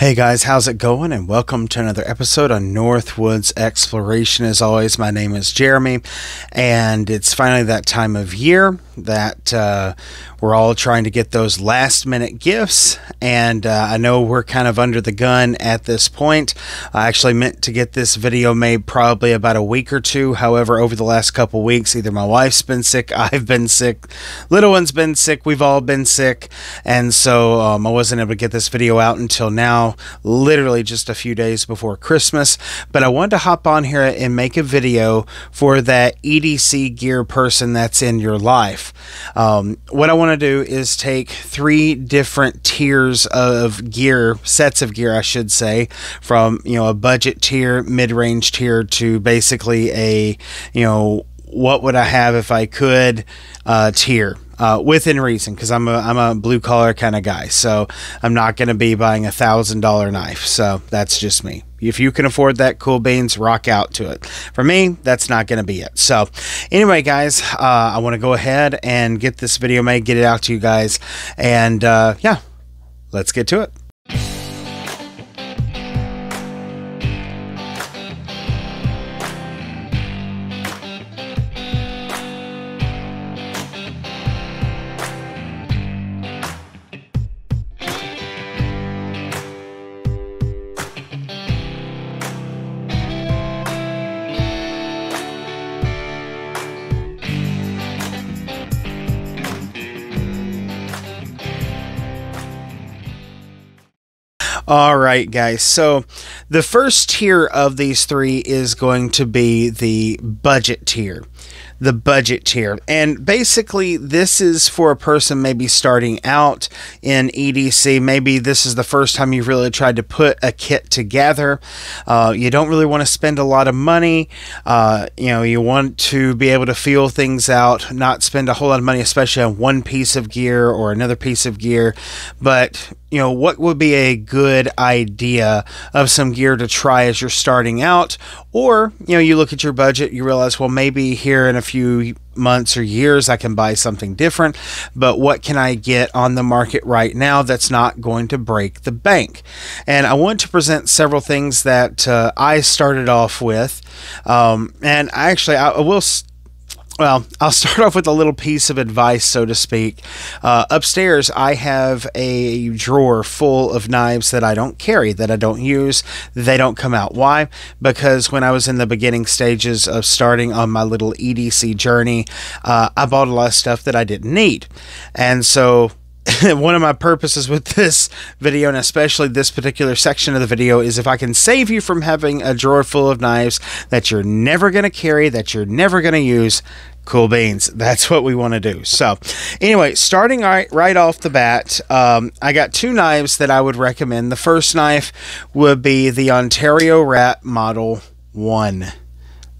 Hey guys, how's it going? And welcome to another episode on Northwoods Exploration. As always, my name is Jeremy, and it's finally that time of year that we're all trying to get those last minute gifts, and I know we're kind of under the gun at this point. I actually meant to get this video made probably about a week or two. However, over the last couple weeks, either my wife's been sick, I've been sick, little one's been sick, we've all been sick, and so I wasn't able to get this video out until now, literally just a few days before Christmas. But I wanted to hop on here and make a video for that EDC gear person that's in your life. What I want to do is take three different tiers of gear, sets of gear I should say, from a budget tier, mid-range tier, to basically a what would I have if I could tier. Within reason, because I'm a blue collar kind of guy, so I'm not going to be buying $1,000 knife. So that's just me. If you can afford that, cool beans, rock out to it. For me, that's not going to be it. So anyway, guys, I want to go ahead and get this video made, get it out to you guys, and yeah, let's get to it. Alright guys, so the first tier of these three is going to be the budget tier. The budget tier, and basically this is for a person maybe starting out in EDC. Maybe this is the first time you've really tried to put a kit together. You don't really want to spend a lot of money. You want to be able to feel things out, not spend a whole lot of money, especially on one piece of gear or another piece of gear. But what would be a good idea of some gear to try as you're starting out? Or, you look at your budget, you realize, well, maybe here in a few months or years I can buy something different, but what can I get on the market right now that's not going to break the bank? And I want to present several things that I started off with, and I'll start off with a little piece of advice, so to speak. Upstairs, I have a drawer full of knives that I don't carry, that I don't use. They don't come out. Why? Because when I was in the beginning stages of starting on my little EDC journey, I bought a lot of stuff that I didn't need. And so one of my purposes with this video, and especially this particular section of the video, is if I can save you from having a drawer full of knives that you're never going to carry, that you're never going to use, cool beans. That's what we want to do. So anyway, starting right off the bat, I got two knives that I would recommend. The first knife would be the Ontario Rat Model 1.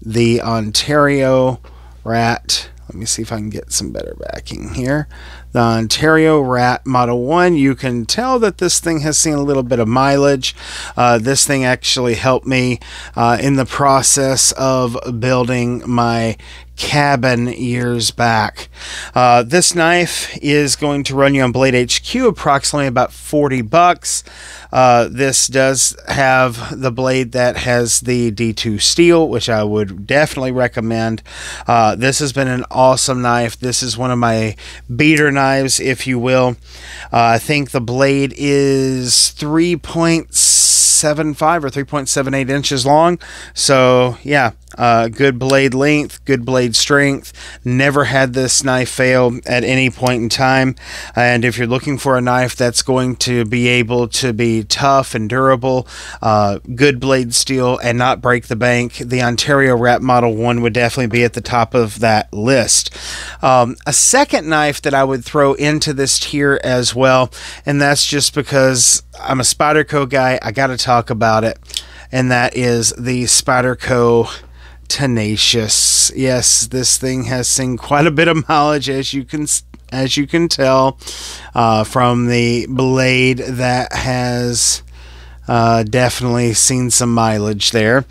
The Ontario Rat. Let me see if I can get some better backing here. The Ontario Rat Model 1. You can tell that this thing has seen a little bit of mileage. This thing actually helped me in the process of building my cabin years back. This knife is going to run you on Blade HQ approximately about 40 bucks. This does have the blade that has the D2 steel, which I would definitely recommend. This has been an awesome knife. This is one of my beater knives, if you will. I think the blade is 3.75 or 3.78 inches long. So yeah, good blade length, good blade strength. Never had this knife fail at any point in time. And if you're looking for a knife that's going to be able to be tough and durable, good blade steel, and not break the bank, the Ontario Rat Model 1 would definitely be at the top of that list. A second knife that I would throw into this tier as well, and that's just because I'm a Spyderco guy, I got to talk about it, and that is the Spyderco Tenacious. Yes, this thing has seen quite a bit of mileage, as you can tell from the blade that has definitely seen some mileage there.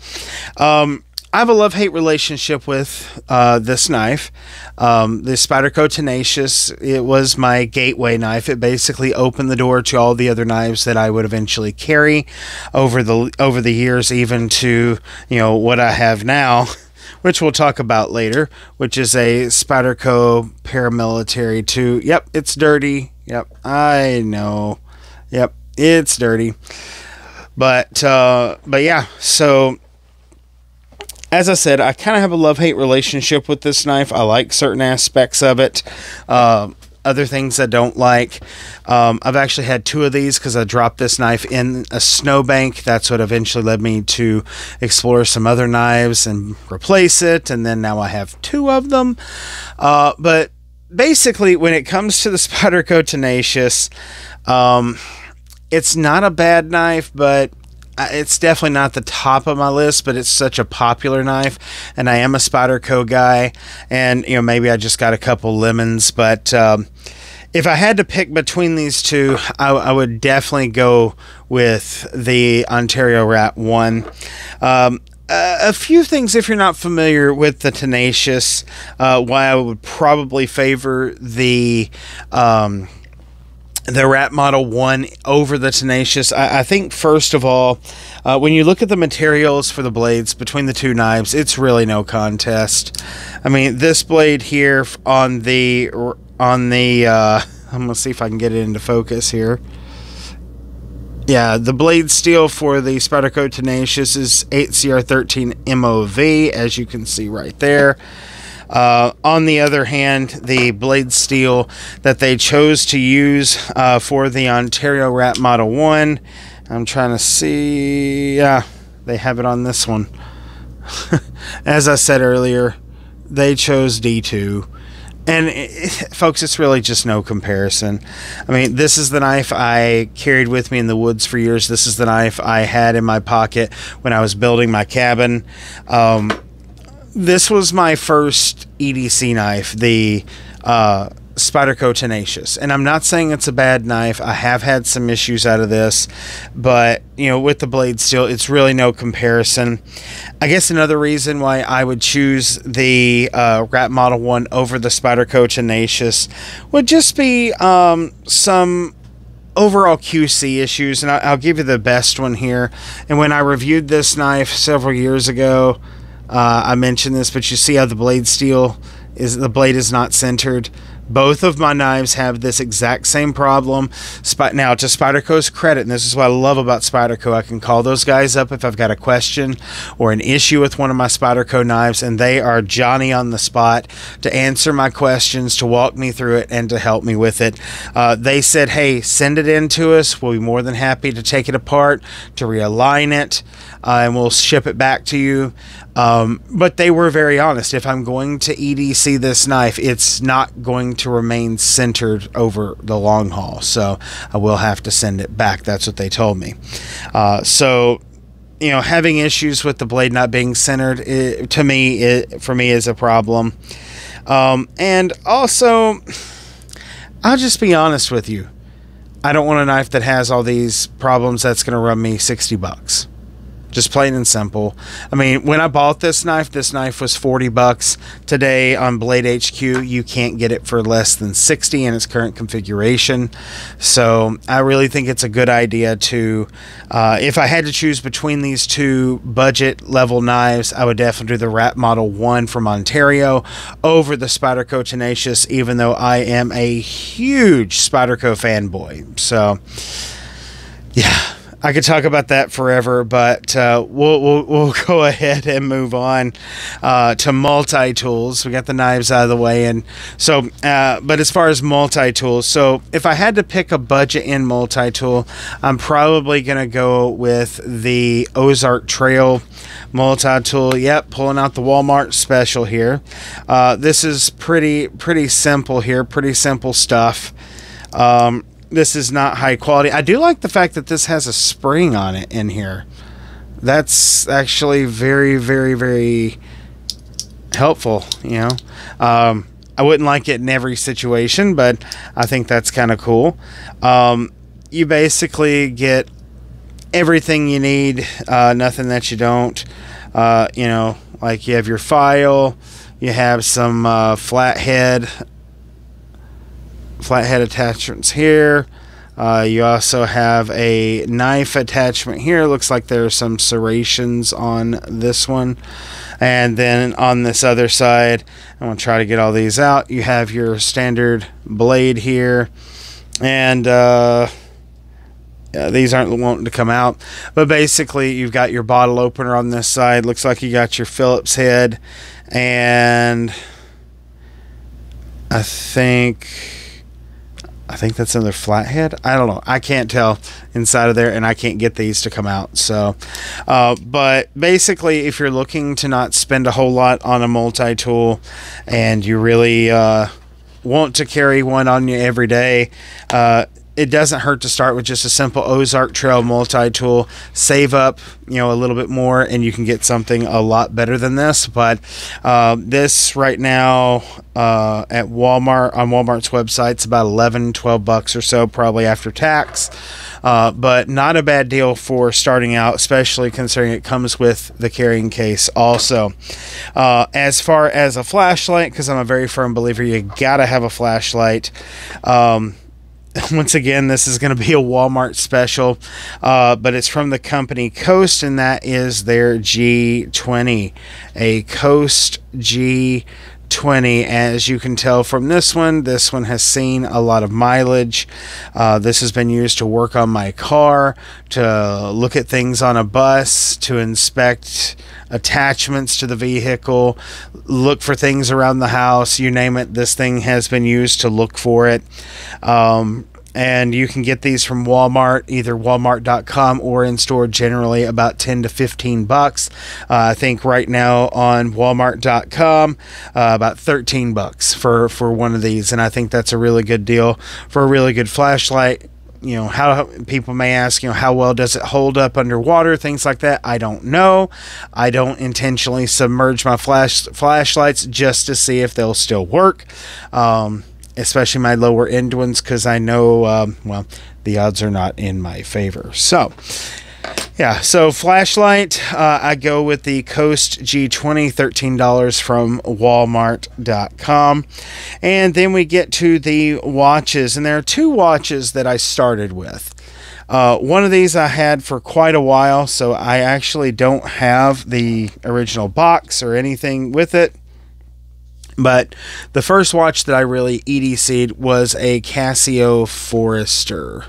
I have a love-hate relationship with this knife. The Spyderco Tenacious, it was my gateway knife. It basically opened the door to all the other knives that I would eventually carry over the years, even to, you know, what I have now, which we'll talk about later, which is a Spyderco Paramilitary 2. Yep, it's dirty. Yep, I know. Yep, it's dirty. But yeah, so as I said, I kind of have a love-hate relationship with this knife. I like certain aspects of it. Other things I don't like. I've actually had 2 of these because I dropped this knife in a snowbank. That's what eventually led me to explore some other knives and replace it. And then now I have 2 of them. But basically, when it comes to the Spyderco Tenacious, it's not a bad knife, but it's definitely not the top of my list, but it's such a popular knife, and I am a Spyderco guy, and you know, maybe I just got a couple lemons, but if I had to pick between these two, I would definitely go with the Ontario Rat 1. A few things, if you're not familiar with the Tenacious, why I would probably favor the Rat Model 1 over the Tenacious. I think, first of all, when you look at the materials for the blades between the 2 knives, it's really no contest. I mean, this blade here on the I'm going to see if I can get it into focus here. Yeah, the blade steel for the Spyderco Tenacious is 8CR13 MOV, as you can see right there. On the other hand, the blade steel that they chose to use for the Ontario Rat Model 1, I'm trying to see, yeah, they have it on this one. As I said earlier, they chose D2. And folks, it's really just no comparison. I mean, this is the knife I carried with me in the woods for years. This is the knife I had in my pocket when I was building my cabin. This was my first EDC knife, the Spyderco Tenacious. And I'm not saying it's a bad knife. I have had some issues out of this, but you know, with the blade steel, it's really no comparison. I guess another reason why I would choose the Rat Model 1 over the Spyderco Tenacious would just be some overall QC issues, and I'll give you the best one here. And when I reviewed this knife several years ago, I mentioned this, but you see how the blade steel is, the blade is not centered. Both of my knives have this exact same problem. Now, to Spyderco's credit, and this is what I love about Spyderco, I can call those guys up if I've got a question or an issue with one of my Spyderco knives, and they are Johnny on the spot to answer my questions, to walk me through it, and to help me with it. They said, hey, send it in to us. We'll be more than happy to take it apart, to realign it, and we'll ship it back to you. But they were very honest. If I'm going to EDC this knife, it's not going to remain centered over the long haul, so I will have to send it back. That's what they told me. So, you know, having issues with the blade not being centered, for me is a problem. And also, I'll just be honest with you. I don't want a knife that has all these problems that's going to run me $60. Just plain and simple. I mean, when I bought this knife was $40. Today on Blade HQ, you can't get it for less than $60 in its current configuration. So I really think it's a good idea to, if I had to choose between these two budget level knives, I would definitely do the Rat Model 1 from Ontario over the Spyderco Tenacious, even though I am a huge Spyderco fanboy. So, yeah. I could talk about that forever, but we'll go ahead and move on to multi-tools. We got the knives out of the way, and so but as far as multi-tools, so if I had to pick a budget in multi-tool, I'm probably gonna go with the Ozark Trail multi-tool. Yep, pulling out the Walmart special here. This is pretty simple here, pretty simple stuff. This is not high quality. I do like the fact that this has a spring on it in here. That's actually very, very, very helpful, you know. I wouldn't like it in every situation, but I think that's kind of cool. You basically get everything you need, nothing that you don't. You know, Like you have your file, you have some flathead attachments here. You also have a knife attachment here. Looks like there are some serrations on this one. And then on this other side, I'm going to try to get all these out. You have your standard blade here. And yeah, these aren't wanting to come out. But basically, you've got your bottle opener on this side. Looks like you got your Phillips head. And I think that's another flathead. I don't know. I can't tell inside of there, and I can't get these to come out. So, but basically, if you're looking to not spend a whole lot on a multi-tool, and you really want to carry one on you every day, it doesn't hurt to start with just a simple Ozark Trail multi-tool. Save up, a little bit more, and you can get something a lot better than this. But this right now at Walmart, on Walmart's website, it's about $11-12 or so, probably after tax. But not a bad deal for starting out, especially considering it comes with the carrying case also. As far as a flashlight, because I'm a very firm believer you gotta have a flashlight. Once again, this is going to be a Walmart special, but it's from the company Coast, and that is their G20, a Coast G20. As you can tell from this one has seen a lot of mileage. This has been used to work on my car, to look at things on a bus, to inspect attachments to the vehicle, look for things around the house, you name it. This thing has been used to look for it. And you can get these from Walmart, either walmart.com or in store, generally about $10 to $15. I think right now on walmart.com, about $13 for one of these. And I think that's a really good deal for a really good flashlight. How people may ask, how well does it hold up underwater, things like that. I don't know. I don't intentionally submerge my flashlights just to see if they'll still work. Especially my lower end ones, because I know, well, the odds are not in my favor. So, yeah, so flashlight, I go with the Coast G20, $13 from Walmart.com. And then we get to the watches, and there are two watches that I started with. One of these I had for quite a while, so I actually don't have the original box or anything with it. But the first watch that I really EDC'd was a Casio Forester.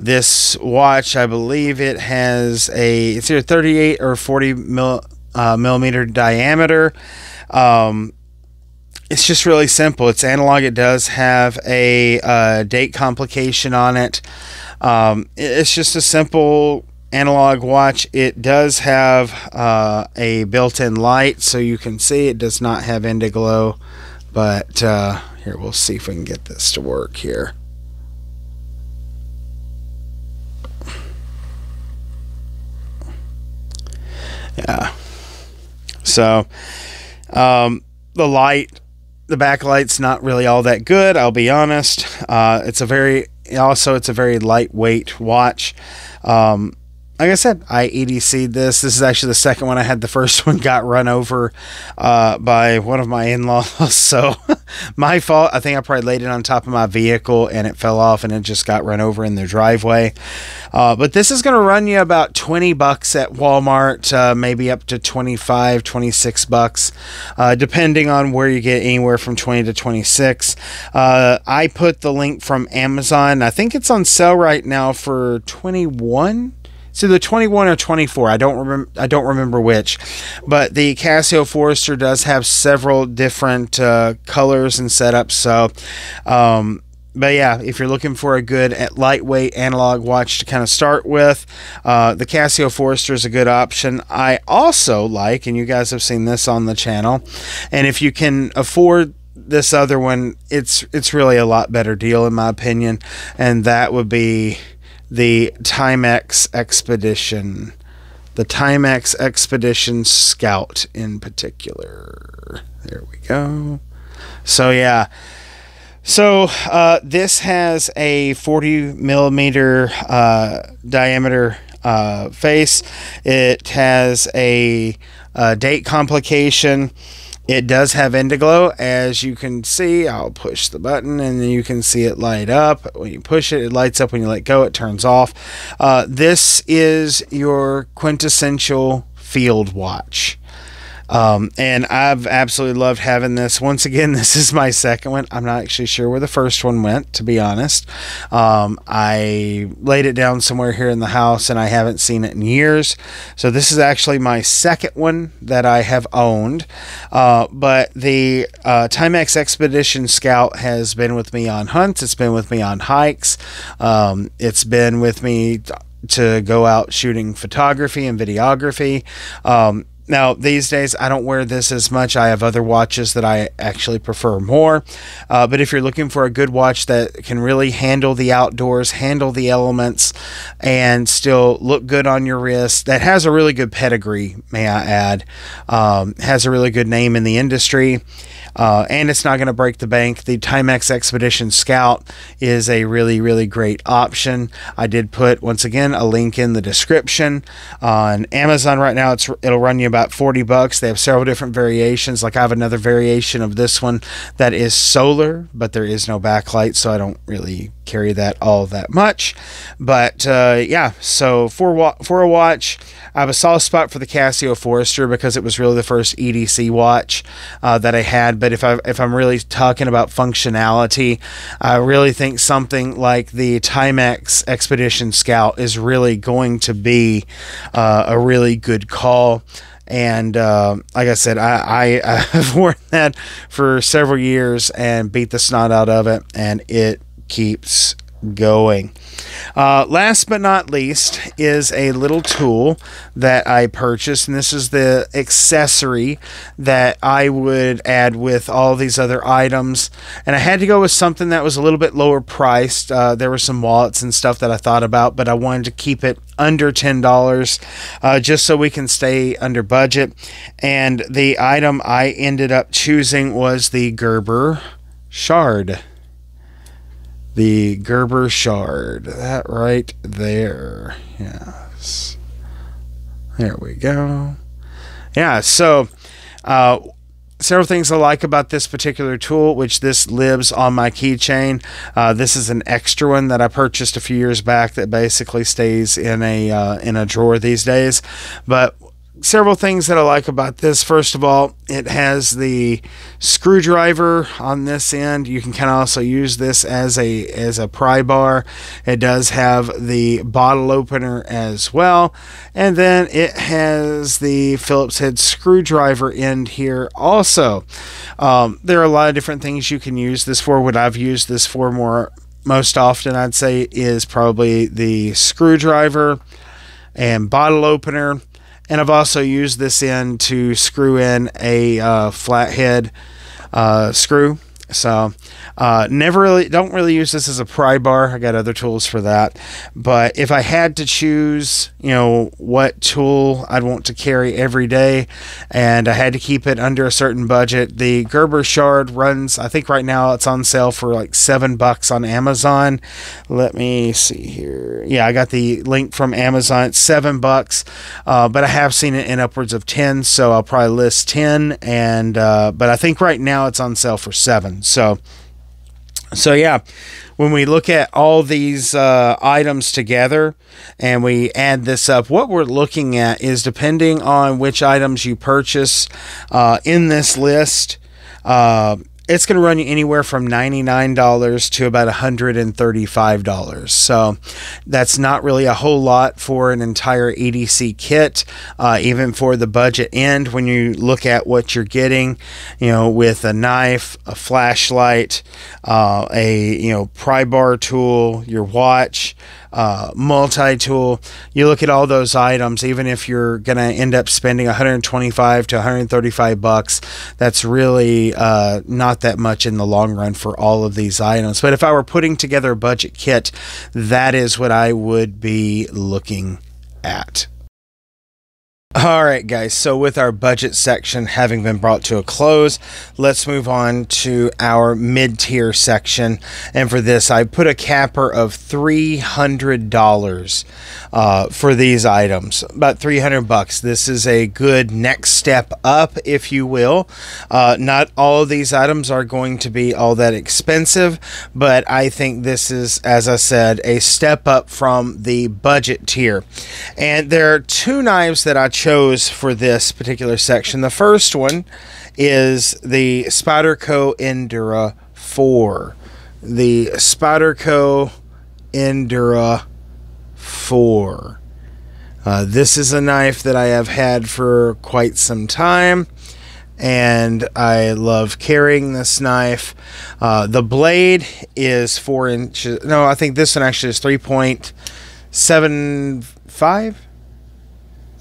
This watch, I believe it has it's either 38 or 40 millimeter diameter. It's just really simple. It's analog. It does have a date complication on it. It's just a simple analog watch. It does have a built-in light, so you can see it does not have Indiglow. But here, we'll see if we can get this to work here. Yeah. So the backlight's not really all that good, I'll be honest. It's a very lightweight watch. Like I said, I EDC'd this. This is actually the second one I had. The first one got run over by one of my in-laws. So my fault. I think I probably laid it on top of my vehicle and it fell off and it just got run over in the driveway. But this is going to run you about $20 at Walmart, maybe up to $25, $26, depending on where you get, anywhere from 20 to 26. I put the link from Amazon. I think it's on sale right now for 21. It's either 21 or 24. I don't remember which. But the Casio Forester does have several different colors and setups. So, but yeah, if you're looking for a good lightweight analog watch to kind of start with, the Casio Forester is a good option. I also like, and you guys have seen this on the channel, and if you can afford this other one, it's really a lot better deal in my opinion, and that would be the Timex Expedition. The Timex Expedition Scout in particular. There we go. So yeah. So this has a 40 millimeter diameter face. It has a date complication. It does have Indiglo, as you can see. I'll push the button and then you can see it light up. When you push it, it lights up. When you let go, it turns off. This is your quintessential field watch. And I've absolutely loved having this. Once again, this is my second one. I'm not actually sure where the first one went, to be honest. I laid it down somewhere here in the house and I haven't seen it in years. So this is actually my second one that I have owned. But the Timex Expedition Scout has been with me on hunts. It's been with me on hikes. It's been with me to go out shooting photography and videography. Now, these days, I don't wear this as much. I have other watches that I actually prefer more. But if you're looking for a good watch that can really handle the outdoors, handle the elements, and still look good on your wrist, that has a really good pedigree, may I add, has a really good name in the industry, and it's not going to break the bank, the Timex Expedition Scout is a really, really great option. I did put, once again, a link in the description. On Amazon right now, it'll run you about $40. They have several different variations. Like I have another variation of this one that is solar, but there is no backlight, so I don't really carry that all that much. But yeah, so for a watch, I have a soft spot for the Casio Forester because it was really the first EDC watch that I had. But if I'm really talking about functionality, I really think something like the Timex Expedition Scout is really going to be a really good call. And like I said, I've worn that for several years and beat the snot out of it, and it keeps going. Last but not least is a little tool that I purchased, and this is the accessory that I would add with all these other items, and I had to go with something that was a little bit lower priced. There were some wallets and stuff that I thought about, but I wanted to keep it under $10 just so we can stay under budget. And the item I ended up choosing was the Gerber Shard. The Gerber Shard, that right there. Yes, there we go. Yeah, so several things I like about this particular tool, which this lives on my keychain. This is an extra one that I purchased a few years back that basically stays in a drawer these days. But several things that I like about this. First of all, it has the screwdriver on this end. You can kind of also use this as a pry bar. It does have the bottle opener as well, and then it has the Phillips head screwdriver end here also. There are a lot of different things you can use this for. What I've used this for most often, I'd say, is probably the screwdriver and bottle opener. And I've also used this end to screw in a flathead screw. So don't really use this as a pry bar. I got other tools for that. But if I had to choose, what tool I'd want to carry every day, and I had to keep it under a certain budget, the Gerber Shard runs, I think right now it's on sale for like $7 on Amazon. Let me see here. Yeah, I got the link from Amazon. It's $7, but I have seen it in upwards of 10, so I'll probably list 10. And but I think right now it's on sale for 7. So yeah, when we look at all these items together and we add this up, what we're looking at is, depending on which items you purchase in this list, it's going to run you anywhere from $99 to about $135. So that's not really a whole lot for an entire EDC kit, even for the budget end. When you look at what you're getting, with a knife, a flashlight, a pry bar tool, your watch, multi-tool, you look at all those items, even if you're going to end up spending $125 to $135, that's really not that much in the long run for all of these items. But if I were putting together a budget kit, that is what I would be looking at. Alright guys, so with our budget section having been brought to a close, let's move on to our mid-tier section. And for this, I put a capper of $300 for these items. About 300 bucks. This is a good next step up, if you will. Not all of these items are going to be all that expensive, but I think this is, as I said, a step up from the budget tier. And there are two knives that I chose for this particular section. The first one is the Spyderco Endura 4. The Spyderco Endura 4. This is a knife that I have had for quite some time, and I love carrying this knife. The blade is 4 inches. No, I think this one actually is 3.75.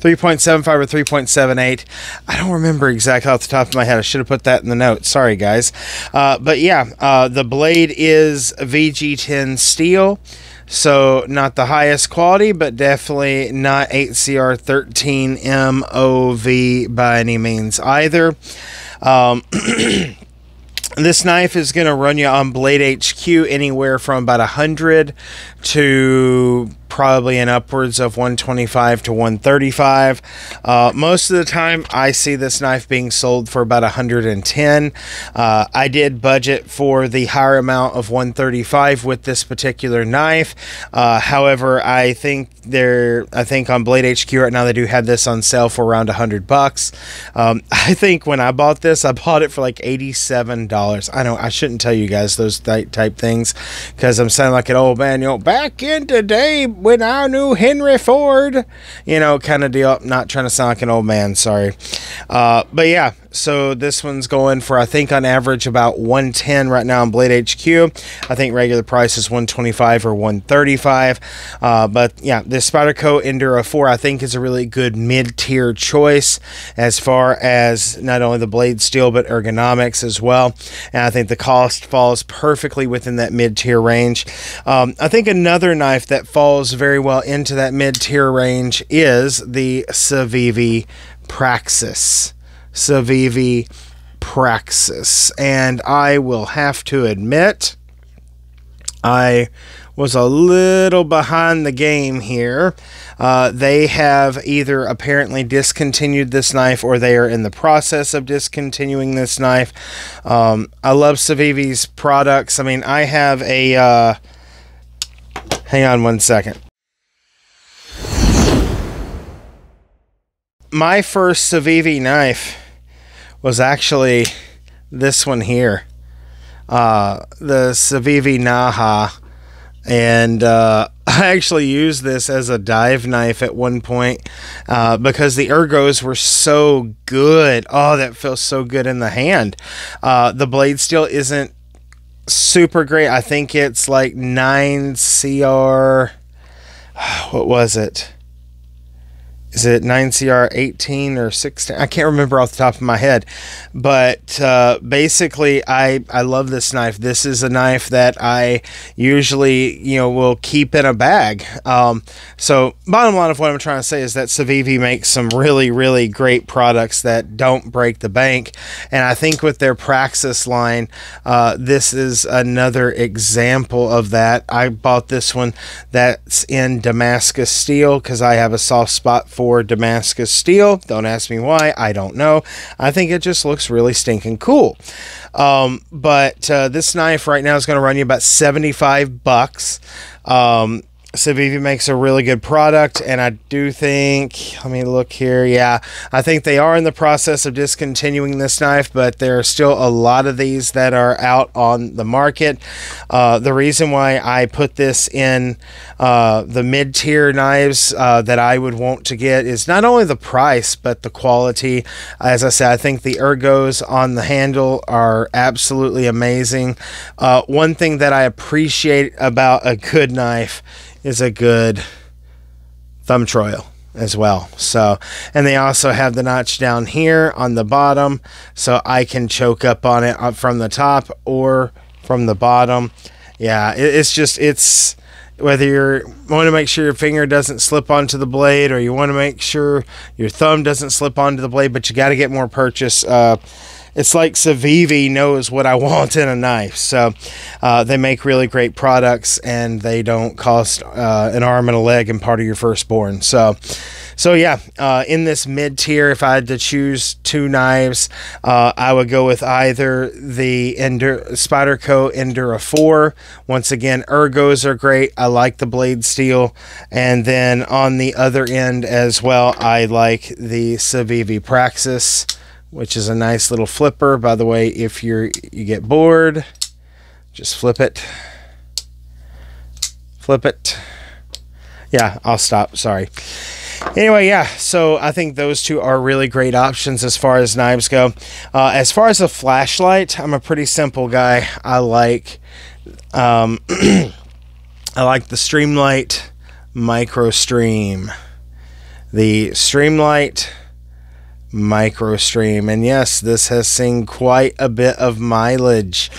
3.75 or 3.78. I don't remember exactly off the top of my head. I should have put that in the notes. Sorry, guys. But yeah, the blade is VG10 steel. So not the highest quality, but definitely not 8CR13 MOV by any means either. This knife is going to run you on Blade HQ anywhere from about 100 to probably in upwards of 125 to 135. Most of the time I see this knife being sold for about 110. I did budget for the higher amount of 135 with this particular knife. However, I think on Blade HQ right now they do have this on sale for around 100 bucks. I think when I bought this, I bought it for like $87. I know I shouldn't tell you guys those type things because I'm sounding like an old man, you know, back in the day when I knew Henry Ford, you know, kind of deal. Not trying to sound like an old man, sorry. But yeah, so this one's going for, I think on average about 110 right now on Blade HQ. I think regular price is 125 or 135. But yeah, this Spyderco Endura 4 I think is a really good mid-tier choice as far as not only the blade steel but ergonomics as well. And I think the cost falls perfectly within that mid-tier range. I think another knife that falls very well into that mid-tier range is the Civivi Praxis. Civivi Praxis. And I will have to admit, I was a little behind the game here. They have either apparently discontinued this knife or they are in the process of discontinuing this knife. I love Civivi's products. I mean, I have a... hang on one second. My first Civivi knife was actually this one here. The Civivi Naha. And I actually used this as a dive knife at one point because the ergos were so good. Oh, that feels so good in the hand. The blade steel isn't super great. I think it's like 9CR. What was it? Is it 9CR18 or 16? I can't remember off the top of my head. But basically, I love this knife. This is a knife that I usually, you know, will keep in a bag. So bottom line of what I'm trying to say is that Civivi makes some really, really great products that don't break the bank. And I think with their Praxis line, this is another example of that. I bought this one that's in Damascus steel because I have a soft spot for Damascus steel. Don't ask me why. I don't know. I think it just looks really stinking cool. But this knife right now is going to run you about 75 bucks. Civivi makes a really good product, and I do think, let me look here, yeah, I think they are in the process of discontinuing this knife, but there are still a lot of these that are out on the market. The reason why I put this in the mid-tier knives that I would want to get is not only the price, but the quality. As I said, I think the ergos on the handle are absolutely amazing. One thing that I appreciate about a good knife is a good thumb troil as well. So, and they also have the notch down here on the bottom, so I can choke up on it from the top or from the bottom. Yeah, it's just, it's whether you want to make sure your finger doesn't slip onto the blade, or you want to make sure your thumb doesn't slip onto the blade, but you got to get more purchase. It's like Civivi knows what I want in a knife. So they make really great products, and they don't cost an arm and a leg and part of your firstborn. So yeah, in this mid-tier, if I had to choose two knives, I would go with either the Spyderco Endura 4. Once again, ergos are great. I like the blade steel. And then on the other end as well, I like the Civivi Praxis, which is a nice little flipper. By the way, if you get bored, just flip it. Flip it. Yeah, I'll stop. Sorry. Anyway, yeah, so I think those two are really great options as far as knives go. As far as a flashlight, I'm a pretty simple guy. I like I like the Streamlight Microstream. The Streamlight Microstream, and yes, this has seen quite a bit of mileage.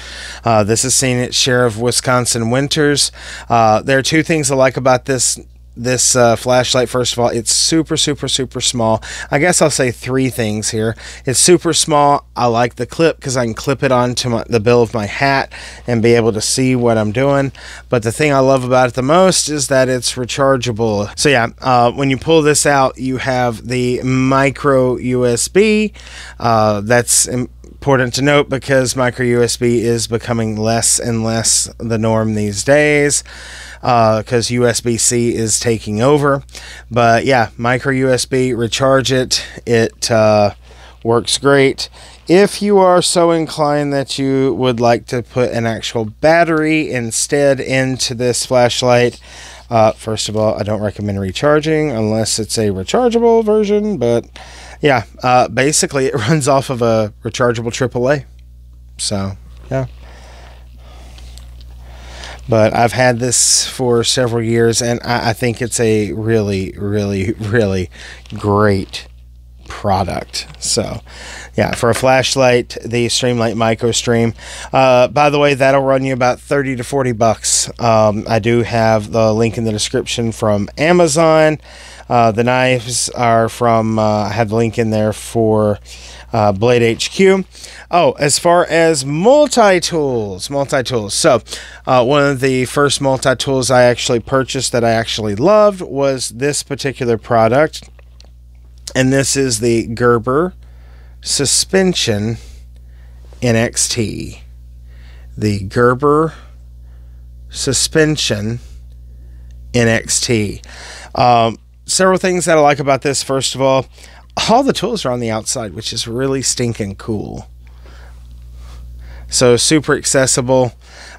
This has seen its share of Wisconsin winters. There are two things I like about this flashlight. First of all, it's super small. I guess I'll say three things here. It's super small. I like the clip because I can clip it onto the bill of my hat and be able to see what I'm doing. But the thing I love about it the most is that it's rechargeable. So yeah, when you pull this out, you have the micro USB. That's important to note because micro USB is becoming less and less the norm these days, because USB-C is taking over. But yeah, micro USB, recharge it. It works great. If you are so inclined that you would like to put an actual battery instead into this flashlight, first of all, I don't recommend recharging unless it's a rechargeable version. But yeah, basically it runs off of a rechargeable AAA. So yeah. But I've had this for several years, and I think it's a really great product. So yeah, for a flashlight, the Streamlight Microstream. By the way, that'll run you about 30 to 40 bucks. I do have the link in the description from Amazon. The knives are from, I have the link in there for Blade HQ. Oh, as far as multi-tools. So, one of the first multi-tools I actually purchased that I actually loved was this particular product. And this is the Gerber Suspension NXT. The Gerber Suspension NXT. Several things that I like about this. First of all the tools are on the outside, which is really stinking cool. So super accessible.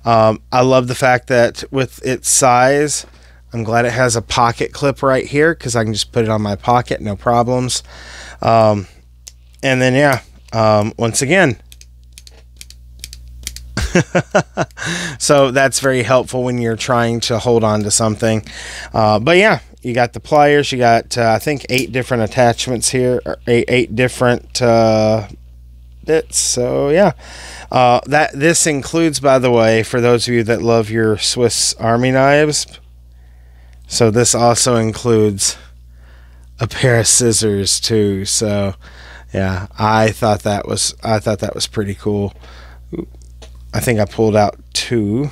I love the fact that with its size, I'm glad it has a pocket clip right here because I can just put it on my pocket, no problems. And then yeah, once again, so that's very helpful when you're trying to hold on to something. But yeah, you got the pliers. You got I think 8 different attachments here, or 8 different bits. So yeah, this includes, by the way, for those of you that love your Swiss Army knives, so this also includes a pair of scissors too. So yeah, I thought that was pretty cool. I think I pulled out 2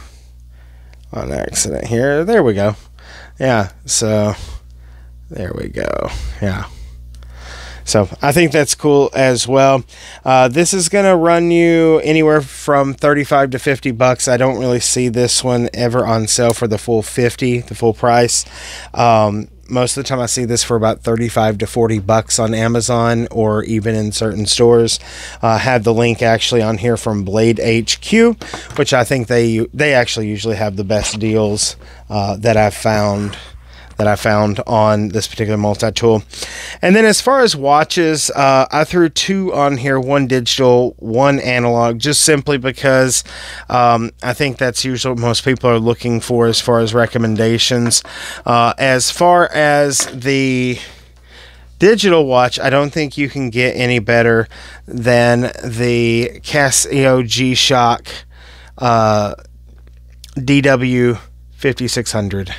on accident here. There we go. Yeah, so there we go. Yeah. So I think that's cool as well. This is going to run you anywhere from 35 to 50 bucks. I don't really see this one ever on sale for the full 50, the full price. Most of the time I see this for about 35 to 40 bucks on Amazon or even in certain stores. I have the link actually on here from Blade HQ, which I think they actually usually have the best deals that I've found on this particular multi-tool. And then as far as watches, I threw 2 on here, 1 digital, 1 analog, just simply because I think that's usually what most people are looking for as far as recommendations. As far as the digital watch, I don't think you can get any better than the Casio G-Shock DW $5,600.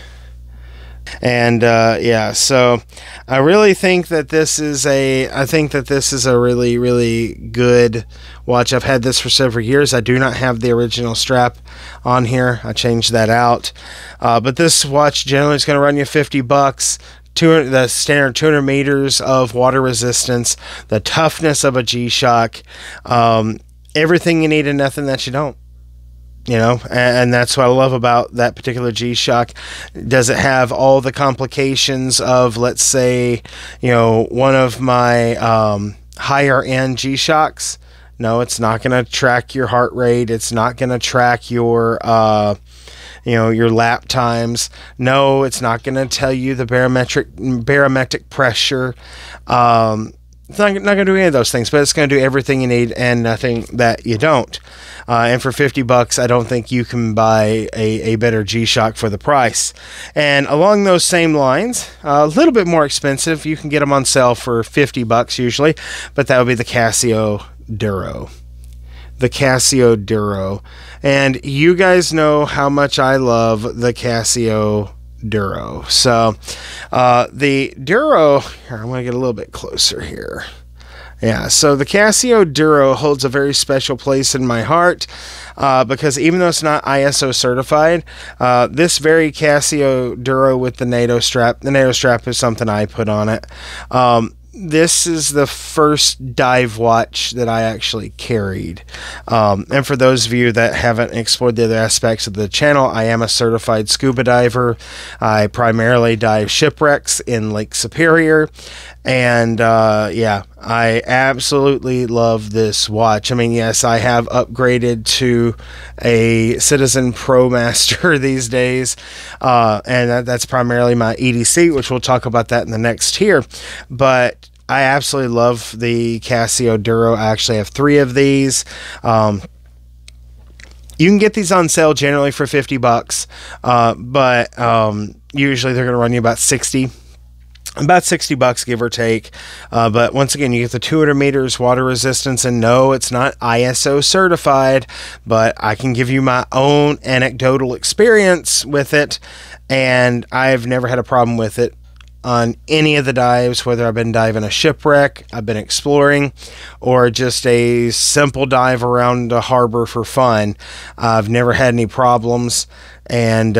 And yeah, so I really think that this is a really, really good watch. I've had this for several years. I do not have the original strap on here. I changed that out. But this watch generally is going to run you $50. The standard 200 meters of water resistance, the toughness of a G-Shock, everything you need and nothing that you don't. You know, and that's what I love about that particular G-Shock. Does it have all the complications of, let's say, you know, one of my higher end G-Shocks? No, it's not going to track your heart rate. It's not going to track your, you know, your lap times. No, it's not going to tell you the barometric pressure. It's not going to do any of those things, but it's going to do everything you need and nothing that you don't. And for $50, I don't think you can buy a better G-Shock for the price. And along those same lines, a little bit more expensive, you can get them on sale for $50 usually, but that would be the Casio Duro. The Casio Duro. And you guys know how much I love the Casio Duro. So the Duro, here, I'm going to get a little bit closer here. Yeah, so the Casio Duro holds a very special place in my heart because even though it's not ISO certified, this very Casio Duro with the NATO strap is something I put on it. This is the first dive watch that I actually carried. And for those of you that haven't explored the other aspects of the channel, I am a certified scuba diver. I primarily dive shipwrecks in Lake Superior. And yeah, I absolutely love this watch. I mean, yes, I have upgraded to a Citizen Pro Master these days. And that's primarily my EDC, which we'll talk about that in the next tier. But I absolutely love the Casio Duro. I actually have 3 of these. You can get these on sale generally for $50, but usually they're going to run you about $60. About $60, give or take. But once again, you get the 200 meters water resistance, and no, it's not ISO certified, but I can give you my own anecdotal experience with it, and I've never had a problem with it on any of the dives, whether I've been diving a shipwreck, I've been exploring, or just a simple dive around a harbor for fun. I've never had any problems. And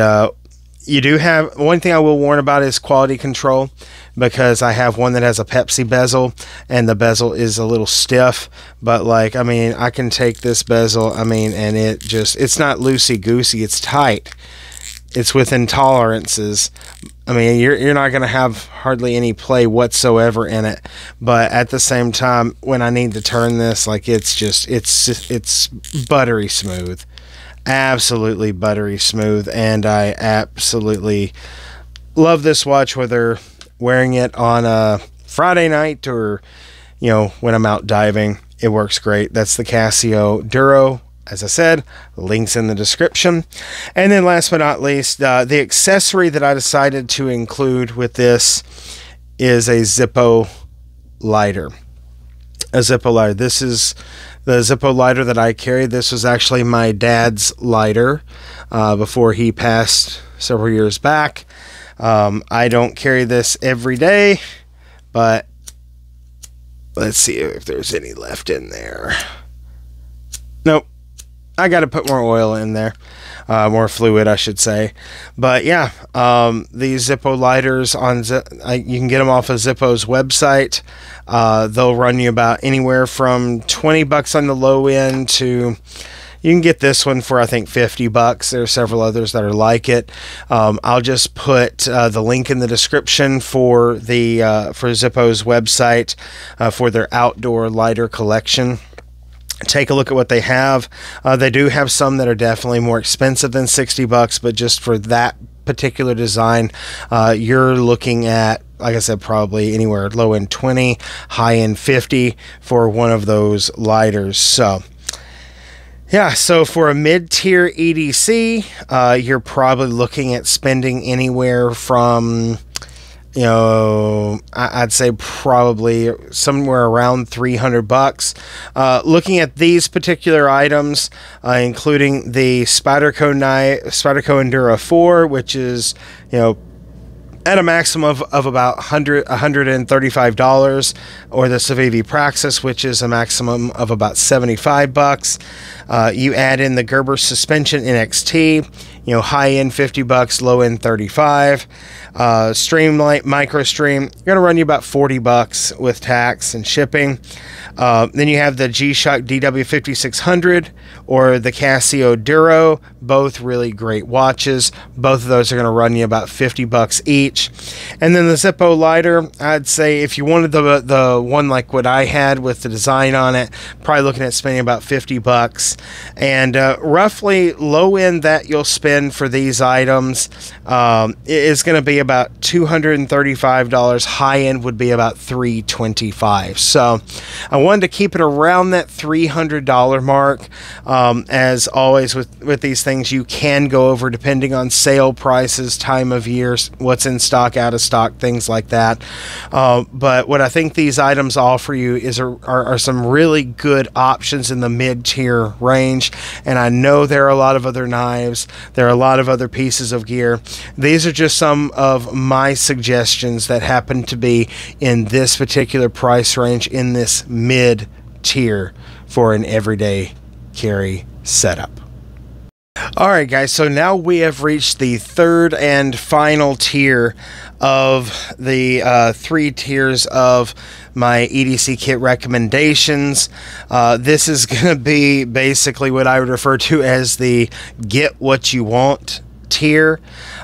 you do have, one thing I will warn about is quality control, because I have one that has a Pepsi bezel, and the bezel is a little stiff. But like, I mean, I can take this bezel, I mean, and it's not loosey-goosey, it's tight. It's within tolerances. I mean, you're not going to have hardly any play whatsoever in it. But at the same time, when I need to turn this, like, it's buttery smooth. Absolutely buttery smooth. And I absolutely love this watch, whether wearing it on a Friday night or, you know, when I'm out diving. It works great. That's the Casio Duro. As I said, links in the description. And then last but not least, the accessory that I decided to include with this is a Zippo lighter. A Zippo lighter. This is the Zippo lighter that I carried. This was actually my dad's lighter before he passed several years back. I don't carry this every day, but let's see if there's any left in there. Nope. I got to put more oil in there, more fluid, I should say. But yeah, these Zippo lighters you can get them off of Zippo's website. They'll run you about anywhere from $20 on the low end to, you can get this one for I think $50. There are several others that are like it. I'll just put the link in the description for Zippo's website for their outdoor lighter collection. Take a look at what they have. They do have some that are definitely more expensive than $60, but just for that particular design, you're looking at, like I said, probably anywhere low end 20, high end 50 for one of those lighters. So yeah, so for a mid-tier EDC, you're probably looking at spending anywhere from, you know, I'd say probably somewhere around $300. Looking at these particular items, including the Spyderco Endura 4, which is, you know, at a maximum of about $135, or the Civivi Praxis, which is a maximum of about $75. You add in the Gerber suspension NXT, you know, high end $50, low end $35. Streamlight Microstream, you're going to run you about $40 with tax and shipping. Then you have the G-Shock DW5600 or the Casio Duro, both really great watches. Both of those are going to run you about $50 each. And then the Zippo lighter, I'd say if you wanted the one like what I had with the design on it, probably looking at spending about $50. And roughly low end that you'll spend for these items is going to be about $235. High end would be about $325. So I wanted to keep it around that $300 mark. As always with these things, you can go over depending on sale prices, time of year, what's in stock, out of stock, things like that. But what I think these items offer you are some really good options in the mid-tier range. And I know there are a lot of other knives, there are a lot of other pieces of gear. These are just some of my suggestions that happen to be in this particular price range, in this mid-tier for an everyday carry setup. Alright guys, so now we have reached the third and final tier of the 3 tiers of my EDC kit recommendations. This is going to be basically what I would refer to as the get what you want tier.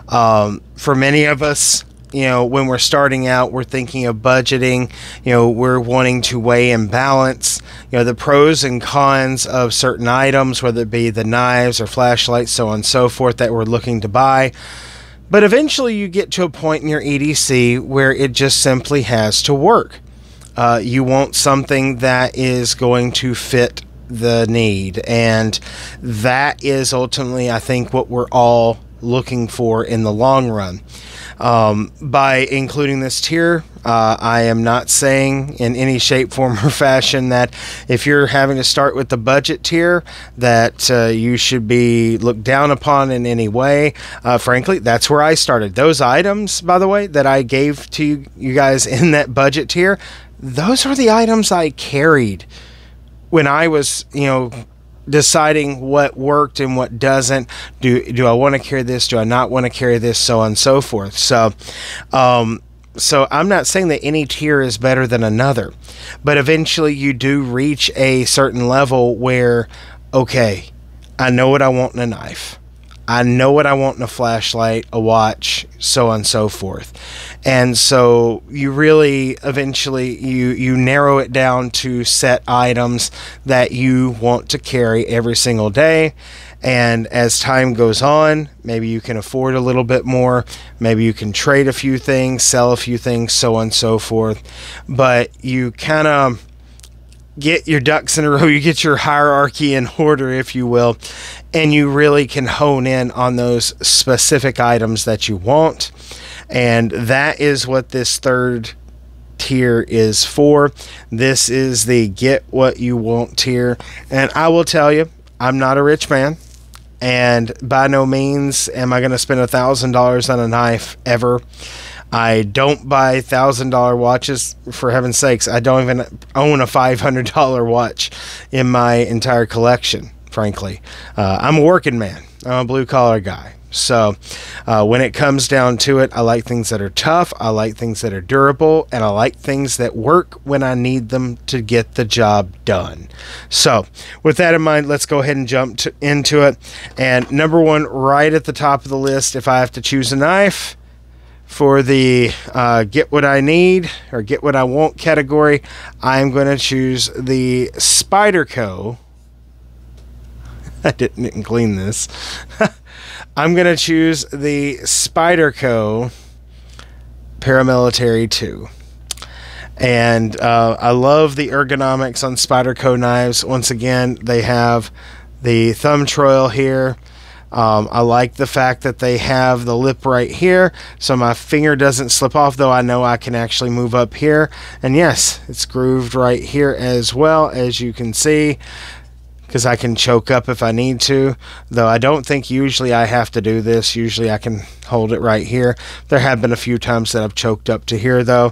For many of us, you know, when we're starting out, we're thinking of budgeting, you know, we're wanting to weigh and balance, you know, the pros and cons of certain items, whether it be the knives or flashlights, so on and so forth, that we're looking to buy. But eventually you get to a point in your EDC where it just simply has to work. You want something that is going to fit the need, and that is ultimately, I think, what we're all looking for in the long run. By including this tier, I am not saying in any shape, form, or fashion that if you're having to start with the budget tier that you should be looked down upon in any way. Frankly, that's where I started. Those items, by the way, that I gave to you guys in that budget tier, those are the items I carried when I was, you know, deciding what worked and what doesn't. Do I want to carry this? Do I not want to carry this? So on and so forth. So I'm not saying that any tier is better than another, but eventually you do reach a certain level where, okay, I know what I want in a knife. I know what I want in a flashlight, a watch, so on and so forth. And so you really eventually you narrow it down to set items that you want to carry every single day. And as time goes on, maybe you can afford a little bit more, maybe you can trade a few things, sell a few things, so on and so forth. But you kind of get your ducks in a row, you get your hierarchy in order, if you will, and you really can hone in on those specific items that you want. And that is what this third tier is for. This is the get what you want tier. And I will tell you, I'm not a rich man, and by no means am I going to spend $1,000 on a knife ever. I don't buy $1,000 watches, for heaven's sakes. I don't even own a $500 watch in my entire collection, frankly. I'm a working man. I'm a blue-collar guy. So when it comes down to it, I like things that are tough, I like things that are durable, and I like things that work when I need them to get the job done. So with that in mind, let's go ahead and jump into it. And number one, right at the top of the list, if I have to choose a knife for the get what I need or get what I want category, I'm going to choose the Spyderco. I didn't clean this. I'm going to choose the Spyderco Paramilitary 2. And I love the ergonomics on Spyderco knives. Once again, they have the thumb trowel here. I like the fact that they have the lip right here, so my finger doesn't slip off, though I know I can actually move up here. And yes, it's grooved right here as well, as you can see, because I can choke up if I need to, though I don't think usually I have to do this. Usually I can hold it right here. There have been a few times that I've choked up to here, though.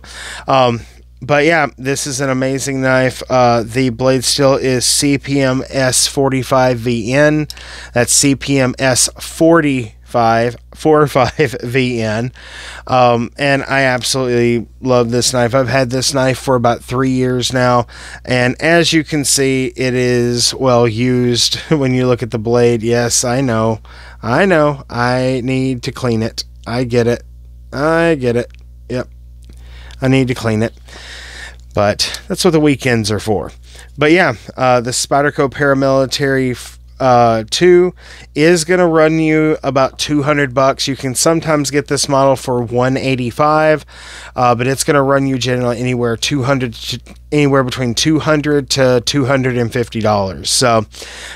But yeah, this is an amazing knife. The blade steel is CPM S45VN. That's CPM S45VN. And I absolutely love this knife. I've had this knife for about 3 years now, and as you can see, it is well used. When you look at the blade, yes, I know, I need to clean it. I get it. Yep, I need to clean it, but that's what the weekends are for. But yeah, the Spyderco Paramilitary 2 is going to run you about $200. You can sometimes get this model for $185, but it's going to run you generally anywhere between $200 to $250. So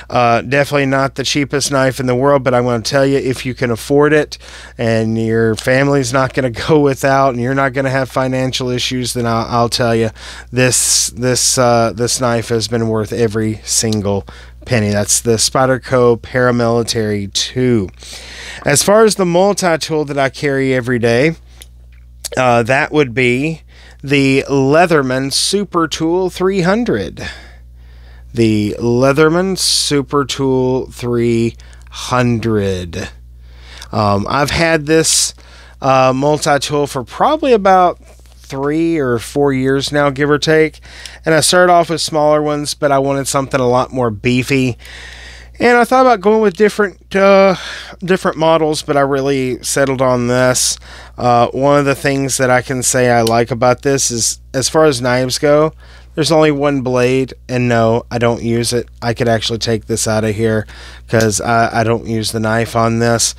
definitely not the cheapest knife in the world, but I'm going to tell you, if you can afford it and your family's not going to go without and you're not going to have financial issues, then I'll tell you, this knife has been worth every single penny. That's the Spyderco Paramilitary 2. As far as the multi-tool that I carry every day, that would be the Leatherman Super Tool 300. The Leatherman Super Tool 300. I've had this multi-tool for probably about 3 or 4 years now, give or take, and I started off with smaller ones, but I wanted something a lot more beefy, and I thought about going with different models, but I really settled on this. One of the things that I can say I like about this is, as far as knives go, there's only one blade, and no, I don't use it. I could actually take this out of here because I don't use the knife on this.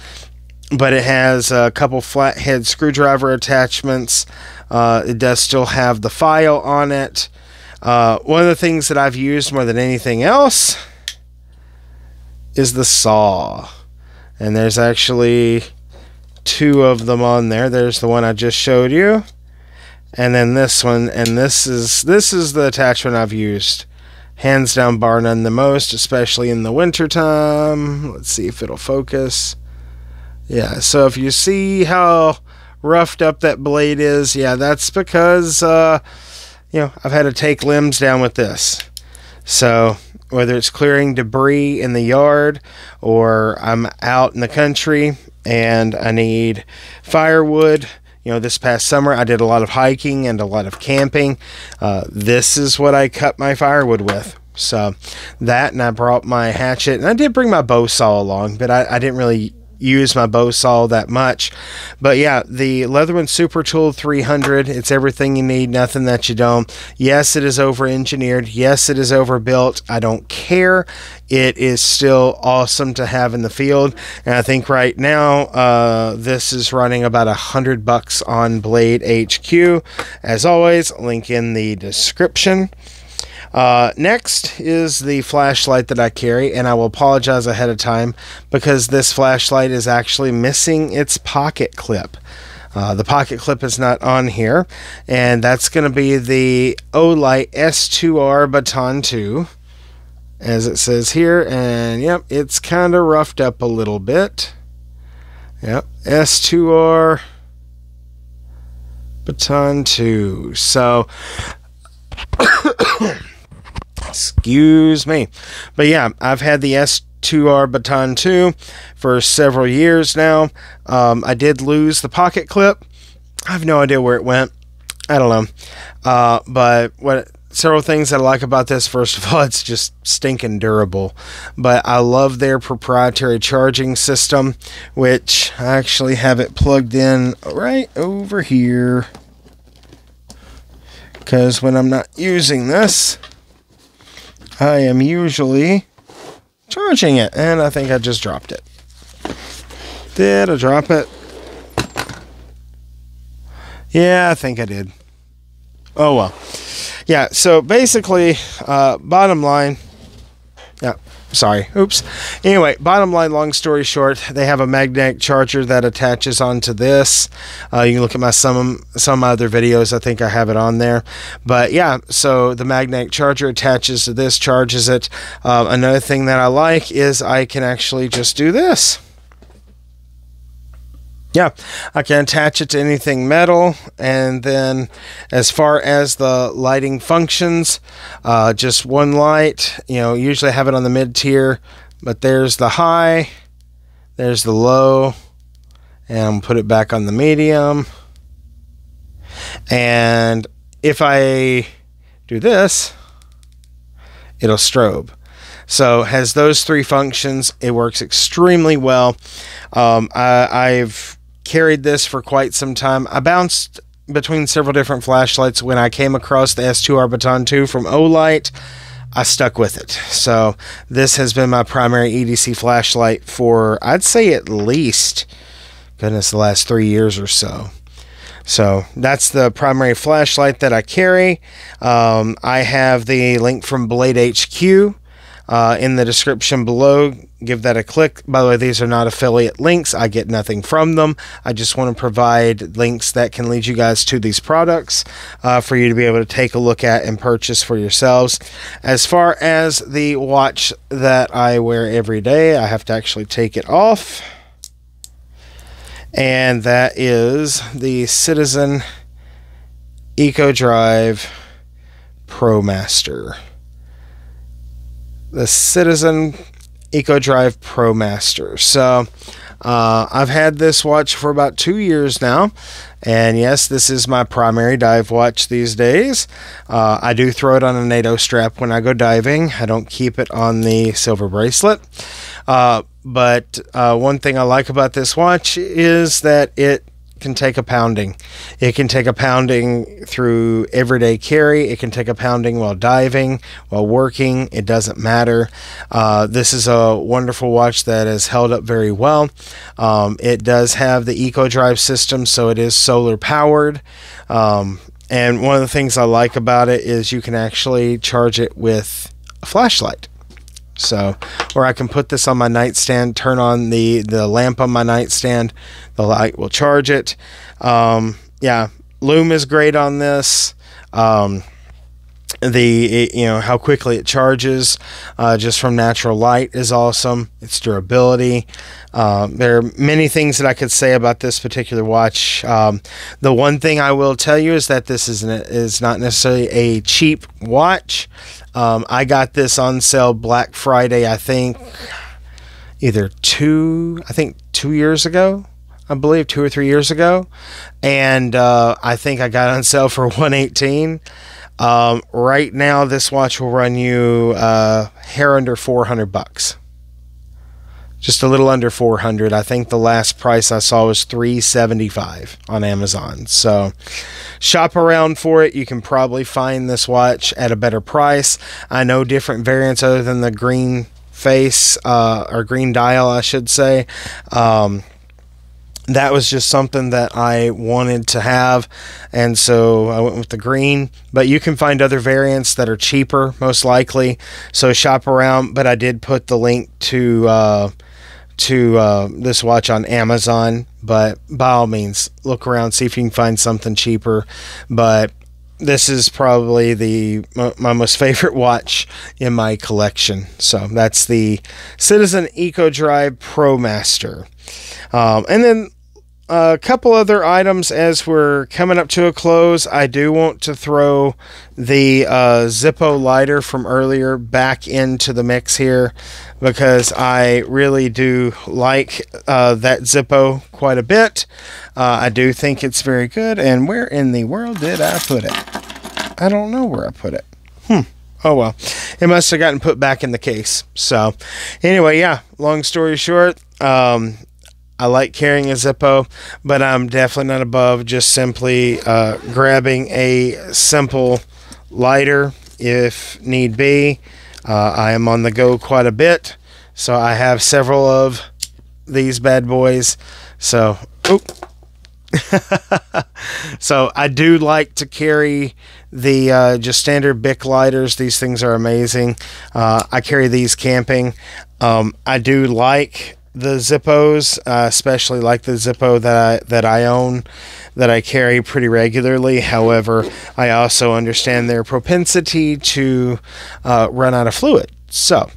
But it has a couple flathead screwdriver attachments. It does still have the file on it. One of the things that I've used more than anything else is the saw. And there's actually 2 of them on there. There's the one I just showed you, and then this one. And this is the attachment I've used, hands down, bar none, the most, especially in the winter time. Let's see if it'll focus. Yeah, so if you see how roughed up that blade is, yeah, that's because, I've had to take limbs down with this. So whether it's clearing debris in the yard, or I'm out in the country and I need firewood, this past summer I did a lot of hiking and a lot of camping. This is what I cut my firewood with. So that, and I brought my hatchet, and I did bring my bow saw along, but I didn't really use my bow saw that much. But yeah, the Leatherman Super Tool 300, it's everything you need, nothing that you don't. Yes, it is over engineered. Yes, it is overbuilt. I don't care. It is still awesome to have in the field, and I think right now this is running about $100 on Blade HQ. As always, link in the description. Next is the flashlight that I carry, and I will apologize ahead of time because this flashlight is actually missing its pocket clip. The pocket clip is not on here, and that's going to be the Olight S2R Baton 2, as it says here, and yep, it's kind of roughed up a little bit. Yep, S2R Baton 2. So excuse me. But yeah, I've had the S2R Baton 2 for several years now. I did lose the pocket clip. I have no idea where it went. I don't know. But several things that I like about this: first of all, it's just stinking durable. But I love their proprietary charging system, which I actually have it plugged in right over here, because when I'm not using this, I am usually charging it, and I think I just dropped it. Did I drop it? Yeah, I think I did. Oh well. Yeah, so basically, bottom line, yeah, Sorry, oops. Anyway, bottom line, long story short, they have a magnetic charger that attaches onto this. You can look at some other videos. I think I have it on there. But yeah, so the magnetic charger attaches to this, charges it. Another thing that I like is I can actually just do this. Yeah, I can attach it to anything metal, and then as far as the lighting functions, just one light. You know, usually I have it on the mid-tier, but there's the high, there's the low, and I'm going to put it back on the medium. And if I do this, it'll strobe. So it has those three functions. It works extremely well. I've carried this for quite some time. I bounced between several different flashlights. When I came across the S2 Arbiton 2 from Olight, I stuck with it. So this has been my primary EDC flashlight for, I'd say, at least, goodness, the last 3 years or so. So that's the primary flashlight that I carry. I have the link from Blade HQ in the description below. Give that a click. By the way, these are not affiliate links. I get nothing from them. I just want to provide links that can lead you guys to these products for you to be able to take a look at and purchase for yourselves. As far as the watch that I wear every day, I have to actually take it off. And that is the Citizen EcoDrive ProMaster. The Citizen EcoDrive ProMaster. So I've had this watch for about 2 years now, and yes, this is my primary dive watch these days. I do throw it on a NATO strap when I go diving. I don't keep it on the silver bracelet. But one thing I like about this watch is that it can take a pounding. It can take a pounding through everyday carry. It can take a pounding while diving, while working. It doesn't matter. This is a wonderful watch that has held up very well. It does have the EcoDrive system, so it is solar powered. And one of the things I like about it is you can actually charge it with a flashlight. So, or I can put this on my nightstand, turn on the lamp on my nightstand, the light will charge it. Yeah, Lume is great on this. You know, how quickly it charges just from natural light is awesome. Its durability. There are many things that I could say about this particular watch. The one thing I will tell you is that this is not necessarily a cheap watch. I got this on sale Black Friday, I think, either 2 years ago, I believe, 2 or 3 years ago, and I think I got it on sale for $118. Right now, this watch will run you hair under $400, just a little under 400. I think the last price I saw was $375 on Amazon. So shop around for it. You can probably find this watch at a better price. I know different variants other than the green face or green dial, I should say. That was just something that I wanted to have, and so I went with the green. But you can find other variants that are cheaper, most likely. So shop around. But I did put the link to this watch on Amazon. But by all means, look around, see if you can find something cheaper. But this is probably my most favorite watch in my collection. So that's the Citizen EcoDrive ProMaster. And then a couple other items as we're coming up to a close. I do want to throw the Zippo lighter from earlier back into the mix here, because I really do like that Zippo quite a bit. I do think it's very good. And where in the world did I put it? I don't know where I put it. Oh well, it must have gotten put back in the case. So anyway, yeah, long story short, I like carrying a Zippo, but I'm definitely not above just simply grabbing a simple lighter if need be. I am on the go quite a bit, so I have several of these bad boys. So, So I do like to carry the just standard Bic lighters. These things are amazing. I carry these camping. I do like the Zippos, especially like the Zippo that I own, that I carry pretty regularly. However, I also understand their propensity to run out of fluid. So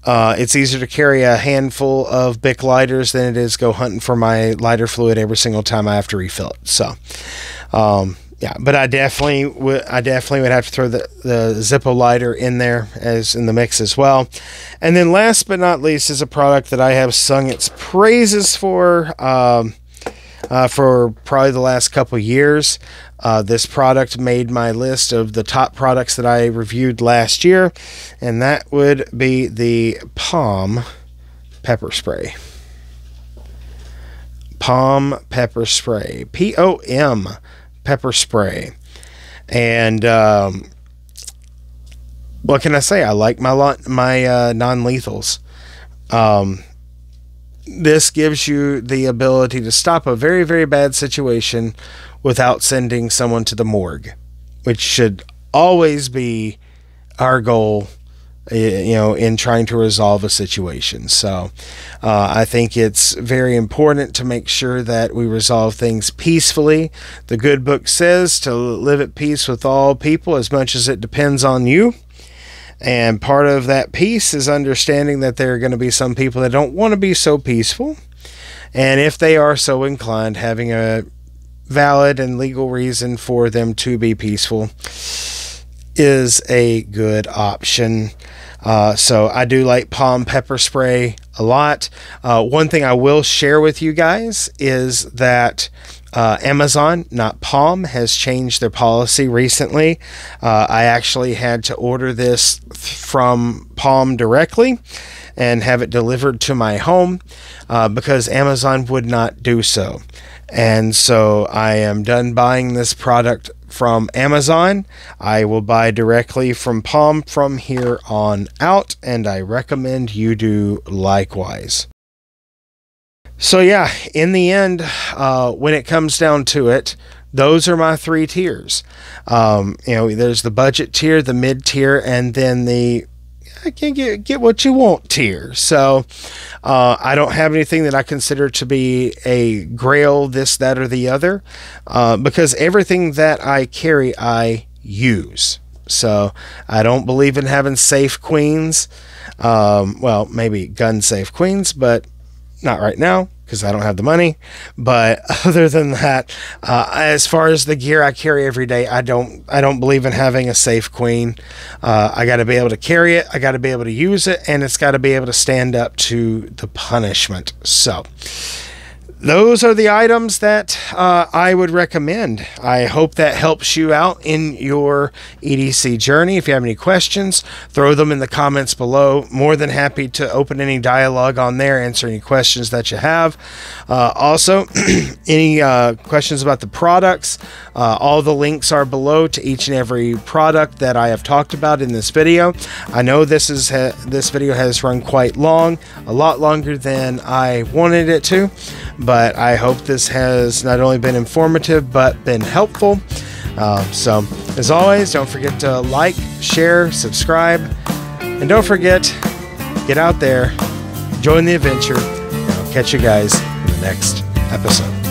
it's easier to carry a handful of Bic lighters than it is go hunting for my lighter fluid every single time I have to refill it. So, yeah, but I definitely would have to throw the Zippo lighter in there as in the mix as well. And then last but not least is a product that I have sung its praises for probably the last couple years. This product made my list of the top products that I reviewed last year, and that would be the POM pepper spray. POM pepper spray. POM pepper spray. And what can I say? I like my non-lethals. This gives you the ability to stop a very, very bad situation without sending someone to the morgue, which should always be our goal, you know, in trying to resolve a situation. So I think it's very important to make sure that we resolve things peacefully. The good book says to live at peace with all people as much as it depends on you. And part of that peace is understanding that there are going to be some people that don't want to be so peaceful. And if they are so inclined, having a valid and legal reason for them to be peaceful is a good option. So I do like POM pepper spray a lot. One thing I will share with you guys is that Amazon, not POM, has changed their policy recently. I actually had to order this from POM directly and have it delivered to my home because Amazon would not do so. And so I am done buying this product from Amazon. I will buy directly from POM from here on out, and I recommend you do likewise. So yeah, in the end, when it comes down to it, those are my three tiers. You know, there's the budget tier, the mid tier, and then the I can get what you want tier. So I don't have anything that I consider to be a grail, this, that, or the other, because everything that I carry, I use. So I don't believe in having safe queens. Well, maybe gun safe queens, but not right now because I don't have the money. But other than that, as far as the gear I carry every day, I don't believe in having a safe queen. I got to be able to carry it. I got to be able to use it, and it's got to be able to stand up to the punishment. So those are the items that I would recommend. I hope that helps you out in your EDC journey. If you have any questions, throw them in the comments below. More than happy to open any dialogue on there, answer any questions that you have. Also, any questions about the products, all the links are below to each and every product that I have talked about in this video. I know this video has run quite long, a lot longer than I wanted it to, but I hope this has not only been informative, but been helpful. So, as always, don't forget to like, share, subscribe, and don't forget, get out there, join the adventure, and I'll catch you guys in the next episode.